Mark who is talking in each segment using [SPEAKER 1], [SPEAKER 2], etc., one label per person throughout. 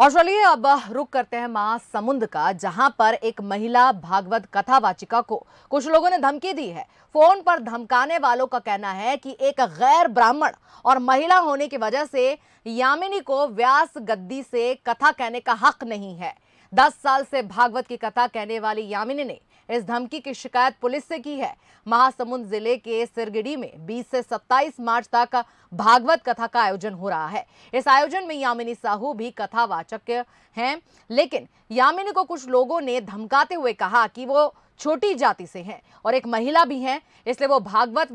[SPEAKER 1] और चलिए अब रुक करते हैं महासमुंद का, जहां पर एक महिला भागवत कथावाचिका को कुछ लोगों ने धमकी दी है। फोन पर धमकाने वालों का कहना है कि एक गैर ब्राह्मण और महिला होने की वजह से यामिनी को व्यास गद्दी से कथा कहने का हक नहीं है। 10 साल से भागवत की कथा कहने वाली यामिनी ने इस धमकी की शिकायत पुलिस से की है। महासमुंद जिले के सिरगिड़ी में 20 से 27 मार्च तक भागवत कथा का आयोजन हो रहा है। इस आयोजन में यामिनी साहू भी कथावाचक हैं, लेकिन यामिनी को कुछ लोगों ने धमकाते हुए कहा कि वो छोटी जाति से हैं और एक महिला भी हैं, इसलिए वो भागवत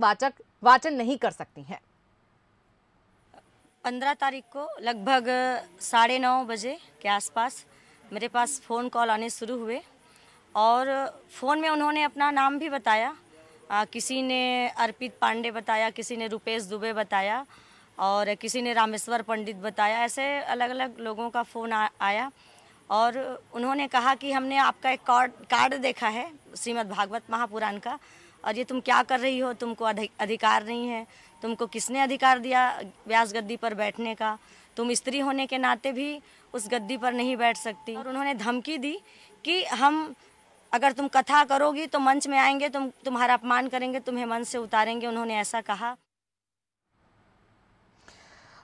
[SPEAKER 1] वाचन नहीं कर सकती हैं।
[SPEAKER 2] 15 तारीख को लगभग 9:30 बजे के आसपास मेरे पास फ़ोन कॉल आने शुरू हुए और फ़ोन में उन्होंने अपना नाम भी बताया। किसी ने अर्पित पांडे बताया, किसी ने रुपेश दुबे बताया और किसी ने रामेश्वर पंडित बताया। ऐसे अलग अलग लोगों का फ़ोन आया और उन्होंने कहा कि हमने आपका एक कार्ड देखा है श्रीमद् भागवत महापुराण का, और ये तुम क्या कर रही हो, तुमको अधिकार नहीं है, तुमको किसने अधिकार दिया व्यास गद्दी पर बैठने का, तुम स्त्री होने के नाते भी उस गद्दी पर नहीं बैठ सकती। और उन्होंने धमकी दी कि हम अगर तुम कथा करोगी तो मंच में आएंगे, तुम्हारा अपमान करेंगे, तुम्हें मंच से उतारेंगे, उन्होंने ऐसा कहा।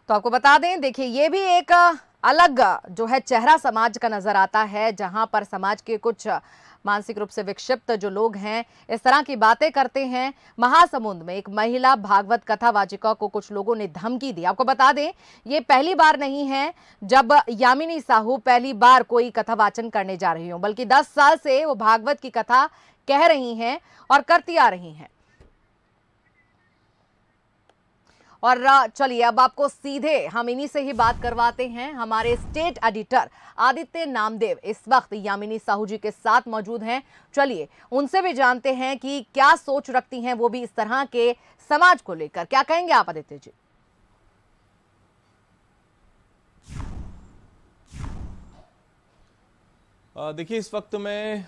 [SPEAKER 1] तो आपको बता दें, देखिए ये भी एक अलग जो है चेहरा समाज का नजर आता है, जहां पर समाज के कुछ मानसिक रूप से विक्षिप्त जो लोग हैं इस तरह की बातें करते हैं। महासमुंद में एक महिला भागवत कथावाचिका को कुछ लोगों ने धमकी दी। आपको बता दें, ये पहली बार नहीं है जब यामिनी साहू पहली बार कोई कथावाचन करने जा रही हो, बल्कि 10 साल से वो भागवत की कथा कह रही हैं और करती आ रही हैं। और चलिए अब आपको सीधे हम इन्हीं से ही बात करवाते हैं। हमारे स्टेट एडिटर आदित्य नामदेव इस वक्त यामिनी साहू जी के साथ मौजूद हैं। चलिए उनसे भी जानते हैं कि क्या सोच रखती हैं वो भी इस तरह के समाज को लेकर। क्या कहेंगे आप आदित्य जी?
[SPEAKER 3] देखिए, इस वक्त मैं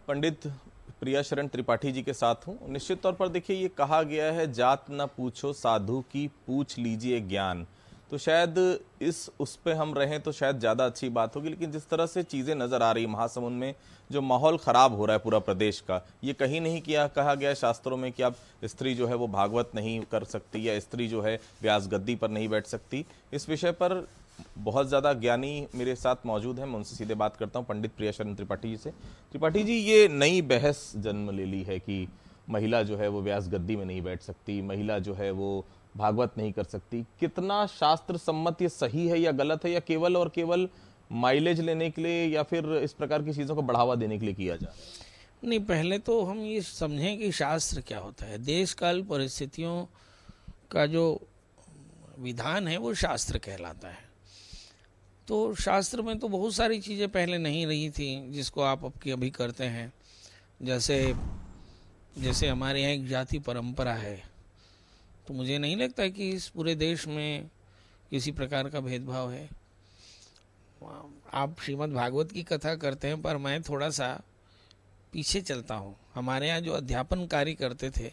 [SPEAKER 3] पंडित प्रिया शरण त्रिपाठी जी के साथ हूं। निश्चित तौर पर देखिए, ये कहा गया है जात न पूछो साधु की, पूछ लीजिए ज्ञान। तो शायद उस पे हम रहें तो शायद ज़्यादा अच्छी बात होगी, लेकिन जिस तरह से चीज़ें नज़र आ रही महासमुंद में, जो माहौल ख़राब हो रहा है पूरा प्रदेश का, ये कहीं नहीं कहा गया शास्त्रों में कि आप स्त्री जो है वो भागवत नहीं कर सकती या स्त्री जो है व्यास गद्दी पर नहीं बैठ सकती। इस विषय पर बहुत ज़्यादा ज्ञानी मेरे साथ मौजूद हैं, मैं उनसे सीधे बात करता हूं, पंडित प्रिया शरण त्रिपाठी जी से। त्रिपाठी जी, ये नई बहस जन्म ले ली है कि महिला जो है वो व्यास गद्दी में नहीं बैठ सकती, महिला जो है वो भागवत नहीं कर सकती। कितना शास्त्र सम्मत ये सही है या गलत है, या केवल और केवल माइलेज लेने के लिए या फिर इस प्रकार की चीज़ों को बढ़ावा देने के लिए किया जा रहा है?
[SPEAKER 4] नहीं, पहले तो हम ये समझें कि शास्त्र क्या होता है। देश काल परिस्थितियों का जो विधान है वो शास्त्र कहलाता है। तो शास्त्र में तो बहुत सारी चीज़ें पहले नहीं रही थी जिसको आप अभी करते हैं। जैसे हमारे यहाँ एक जाति परंपरा है, तो मुझे नहीं लगता कि इस पूरे देश में किसी प्रकार का भेदभाव है। आप श्रीमद् भागवत की कथा करते हैं, पर मैं थोड़ा सा पीछे चलता हूँ। हमारे यहाँ जो अध्यापन कार्य करते थे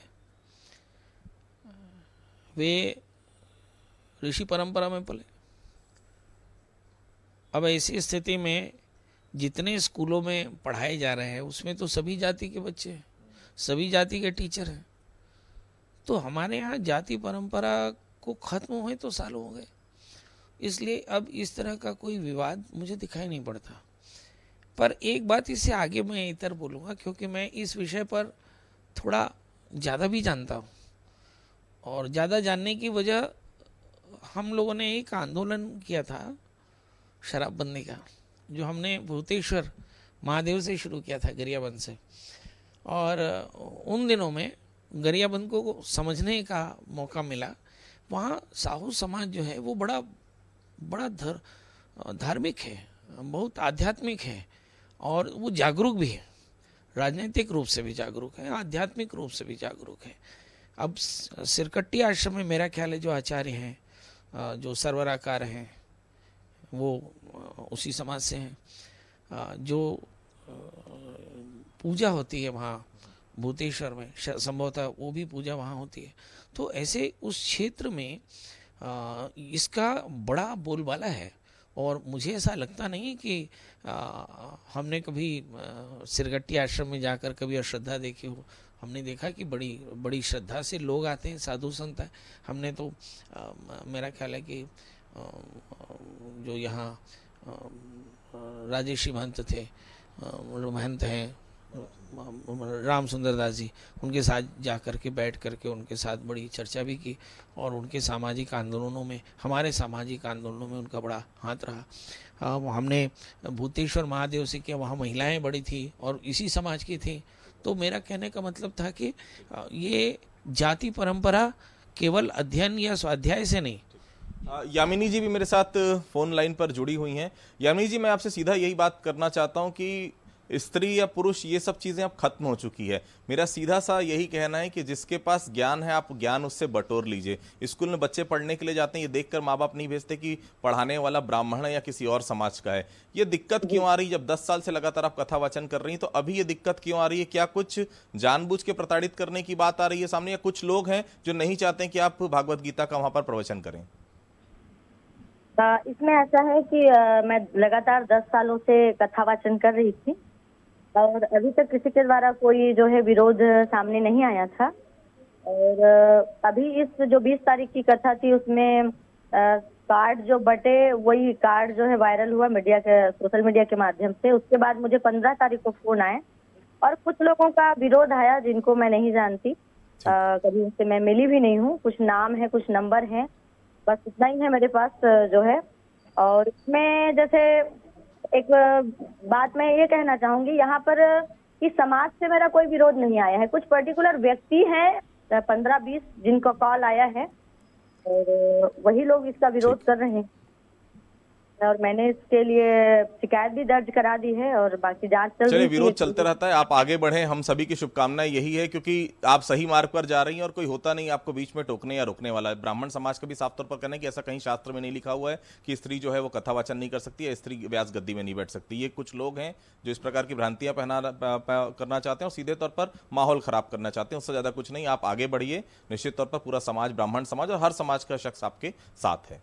[SPEAKER 4] वे ऋषि परंपरा में पले। अब ऐसी स्थिति में जितने स्कूलों में पढ़ाए जा रहे हैं उसमें तो सभी जाति के बच्चे हैं, सभी जाति के टीचर हैं। तो हमारे यहाँ जाति परंपरा को खत्म हुए तो सालों हो गए, इसलिए अब इस तरह का कोई विवाद मुझे दिखाई नहीं पड़ता। पर एक बात इससे आगे मैं इतर बोलूँगा, क्योंकि मैं इस विषय पर थोड़ा ज़्यादा भी जानता हूँ, और ज़्यादा जानने की वजह हम लोगों ने एक आंदोलन किया था शराबबंदी का, जो हमने भूतेश्वर महादेव से शुरू किया था, गरियाबंद से। और उन दिनों में गरियाबंद को समझने का मौका मिला। वहाँ साहू समाज जो है वो बड़ा धार्मिक है, बहुत आध्यात्मिक है, और वो जागरूक भी है, राजनीतिक रूप से भी जागरूक है, आध्यात्मिक रूप से भी जागरूक है। अब सिरकट्टी आश्रम में मेरा ख्याल है जो आचार्य हैं, जो सर्वराकार हैं, वो उसी समाज से हैं। जो पूजा होती है वहाँ भूतेश्वर में, संभवतः वो भी पूजा वहाँ होती है। तो ऐसे उस क्षेत्र में इसका बड़ा बोलबाला है, और मुझे ऐसा लगता नहीं कि हमने कभी सिरगट्टी आश्रम में जाकर कभी अश्रद्धा देखी हो। हमने देखा कि बड़ी बड़ी श्रद्धा से लोग आते हैं, साधु संत हैं। हमने तो मेरा ख्याल है कि जो यहाँ राजेशी महंत थे, महंत हैं राम सुंदर दास जी, उनके साथ जा कर के बैठ कर के उनके साथ बड़ी चर्चा भी की और उनके सामाजिक आंदोलनों में, हमारे सामाजिक आंदोलनों में उनका बड़ा हाथ रहा। हमने भूतेश्वर महादेव से किया, वहाँ महिलाएं बड़ी थी और इसी समाज की थी। तो मेरा कहने का मतलब था कि ये जाति परंपरा केवल अध्ययन या स्वाध्याय से नहीं।
[SPEAKER 3] यामिनी जी भी मेरे साथ फोन लाइन पर जुड़ी हुई हैं। यामिनी जी, मैं आपसे सीधा यही बात करना चाहता हूं कि स्त्री या पुरुष ये सब चीजें अब खत्म हो चुकी है। मेरा सीधा सा यही कहना है कि जिसके पास ज्ञान है आप ज्ञान उससे बटोर लीजिए। स्कूल में बच्चे पढ़ने के लिए जाते हैं, ये देखकर माँ बाप नहीं भेजते कि पढ़ाने वाला ब्राह्मण है या किसी और समाज का है। ये दिक्कत क्यों आ रही है? जब 10 साल से लगातार आप कथा वाचन कर रही हैं, तो अभी ये दिक्कत क्यों आ रही है? क्या कुछ जानबूझ के प्रताड़ित करने की बात आ रही है सामने, या कुछ लोग हैं जो नहीं चाहते कि आप भागवत गीता का वहां पर प्रवचन करें?
[SPEAKER 5] इसमें ऐसा है कि मैं लगातार 10 सालों से कथा वाचन कर रही थी और अभी तक किसी के द्वारा कोई जो है विरोध सामने नहीं आया था। और अभी इस जो 20 तारीख की कथा थी उसमें कार्ड जो बटे, वही कार्ड जो है वायरल हुआ मीडिया के, सोशल मीडिया के माध्यम से। उसके बाद मुझे 15 तारीख को फोन आए और कुछ लोगों का विरोध आया जिनको मैं नहीं जानती, कभी उनसे मैं मिली भी नहीं हूँ। कुछ नाम है, कुछ नंबर है, बस इतना ही है मेरे पास जो है। और इसमें जैसे एक बात मैं ये कहना चाहूंगी यहाँ पर कि समाज से मेरा कोई विरोध नहीं आया है। कुछ पर्टिकुलर व्यक्ति हैं 15-20 जिनको कॉल आया है और वही लोग इसका विरोध कर रहे हैं और मैंने इसके लिए शिकायत भी दर्ज करा दी है और बाकी जांच चल रही है।
[SPEAKER 3] विरोध चलते रहता है, आप आगे बढ़ें, हम सभी की शुभकामनाएं यही है, क्योंकि आप सही मार्ग पर जा रही हैं और कोई होता नहीं आपको बीच में टोकने या रोकने वाला है। ब्राह्मण समाज का भी साफ तौर पर कहना है कि ऐसा कहीं शास्त्र में नहीं लिखा हुआ है कि स्त्री जो है वो कथा वाचन नहीं कर सकती है, स्त्री व्यास गद्दी में नहीं बैठ सकती। ये कुछ लोग हैं जो इस प्रकार की भ्रांतियां करना चाहते हैं और सीधे तौर पर माहौल खराब करना चाहते हैं। उससे ज्यादा कुछ नहीं, आप आगे बढ़िए। निश्चित तौर पर पूरा समाज, ब्राह्मण समाज और हर समाज का शख्स आपके साथ है।